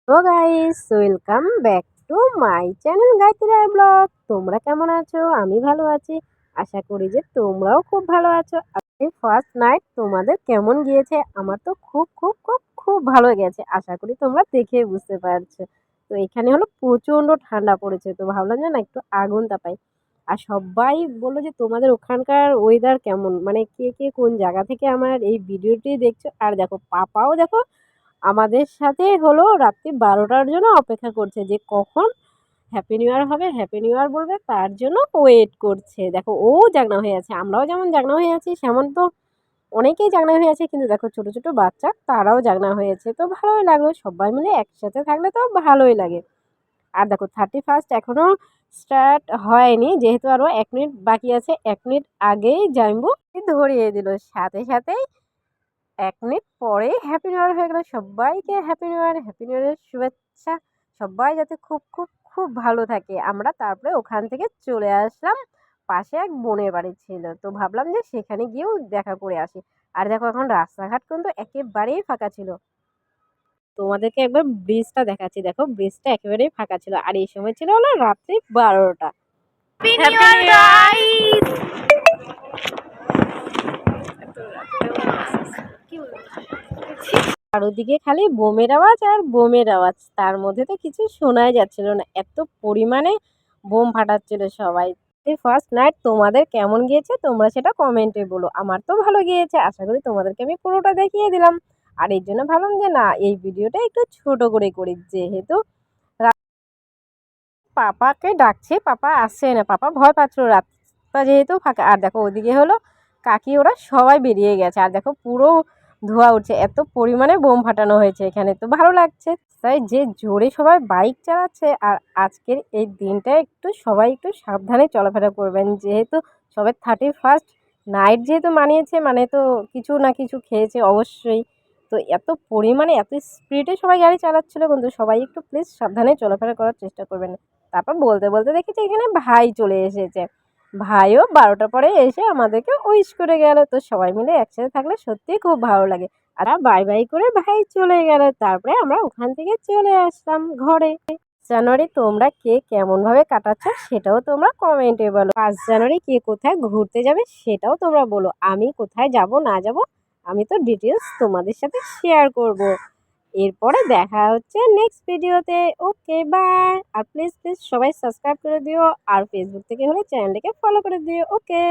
তো guys, welcome back to my channel Gayatri Roy blog. তোমরা কেমন আছো? আমি ভালো আছি। আশা করি যে তোমরাও খুব ভালো আছো। আজকে ফার্স্ট নাইট তোমাদের কেমন গিয়েছে? আমার তো খুব খুব খুব খুব ভালো গেছে। আশা করি তোমরা দেখে বুঝতে পারছো। তো এখানে হলো প্রচন্ড ঠান্ডা পড়েছে, তো ভাবলাম যে না একটু আগুন তাপাই। আর সবাই বললো যে তোমাদের ওখানকার ওয়েদার কেমন, মানে কে কে কোন জায়গা থেকে আমার এই ভিডিওটি দেখছো। আর দেখো পাপাও দেখো আমাদের সাথে হলো রাত্রি 12টার জন্য অপেক্ষা করছে যে কখন হ্যাপি নিউ ইয়ার হবে, হ্যাপি নিউ ইয়ার বলবে, তার জন্য ওয়েট করছে। দেখো ও জাগনা হয়ে আছে, আমরাও যেমন জাগনা হয়ে আছি সেমন তো অনেকেই জাগনা হয়ে আছে, কিন্তু দেখো ছোট ছোট বাচ্চা তারাও জাগনা হয়েছে। তো ভালোই লাগলো, সবাই মিলে একসাথে থাকলে তো ভালোই লাগে। আর দেখো 31st এখনো স্টার্ট হয়নি, যেহেতু আরো 1 মিনিট বাকি আছে। 1 মিনিট আগেই জাইম্বু ধরিয়ে দিল, সাথে সাথেই 1 মিনিট পরেই হ্যাপি নিউ ইয়ার হয়ে গেল। সবাইকে happy new year, happy new ইয়ারের শুভেচ্ছা। সবাই যাতে খুব খুব খুব ভালো থাকে। আমরা তারপরে ওখান থেকে চলে আসলাম, পাশে এক বোনের বাড়ি ছিল, তো ভাবলাম যে সেখানে গিয়েও দেখা করে আসি। আর দেখো এখন রাস্তাঘাট কিন্তু একেবারেই ফাঁকা ছিল। তোমাদেরকে একবার ব্রিজটা দেখাচ্ছি, দেখো ব্রিজটা একেবারেই ফাঁকা ছিল। আর এই সময় ছিল হলো রাত্রি 12টা। হ্যাপি নিউ চারোদিকে খালি বোমের আওয়াজ আর বোমের আওয়াজ, তার মধ্যে তো কিছু শোনাই যাচ্ছিল না, এত পরিমাণে বোম ফাটাচ্ছিল সবাই। এই ফার্স্ট নাইট তোমাদের কেমন গিয়েছে তোমরা সেটা কমেন্টে বলো। আমার তো ভালো গিয়েছে, আশা করি তোমাদেরকে আমি পুরোটা দেখিয়ে দিলাম। আর এর জন্য ভাবলাম যে না, এই ভিডিওটা একটু ছোট করে করি, যেহেতু পাপাকে ডাকছে, পাপা আসছে না, পাপা ভয় পাচ্ছিল রাতটা যেহেতু ফাঁকা। আর দেখো ওদিকে হলো কাকি ওরা সবাই বেরিয়ে গেছে, আর দেখো পুরো ধোঁয়া উঠছে, এত পরিমাণে বোম ফাটানো হয়েছে এখানে, তো ভালো লাগছে। তাই যে জোরে সবাই বাইক চালাচ্ছে। আর আজকের এই দিনটা একটু সবাই একটু সাবধানে চলাফেরা করবেন, যেহেতু সবাই 31st নাইট যেহেতু মানিয়েছে, মানে তো কিছু না কিছু খেয়েছে অবশ্যই। তো এত পরিমাণে এত স্পিডে সবাই গাড়ি চালাচ্ছিল, কিন্তু সবাই একটু প্লিজ সাবধানে চলাফেরা করার চেষ্টা করবেন। তারপর বলতে বলতে দেখেছি এখানে ভাই চলে এসেছে। ভাইও 12টার পরে এসে আমাদেরকে উইশ করে গেল। তো সবাই মিলে একসাথে থাকলে সত্যিই খুব ভালো লাগে। আর বাই বাই করে ভাই চলে গেল, তারপরে আমরা ওখান থেকে চলে আসলাম ঘরে। জানুয়ারি তোমরা কে কেমন ভাবে কাটাচ্ছ সেটাও তোমরা কমেন্টে বলো। 1 জানুয়ারি কে কোথায় ঘুরতে যাবে সেটাও তোমরা বলো। আমি কোথায় যাব না যাব আমি তো ডিটেলস তোমাদের সাথে শেয়ার করব। এরপরে দেখা হচ্ছে নেক্সট ভিডিওতে। Okay bye. আর প্লিজ প্লিজ সবাই সাবস্ক্রাইব করে দিও, আর ফেসবুক থেকে হলে চ্যানেলটাকে ফলো করে দিও। ওকে।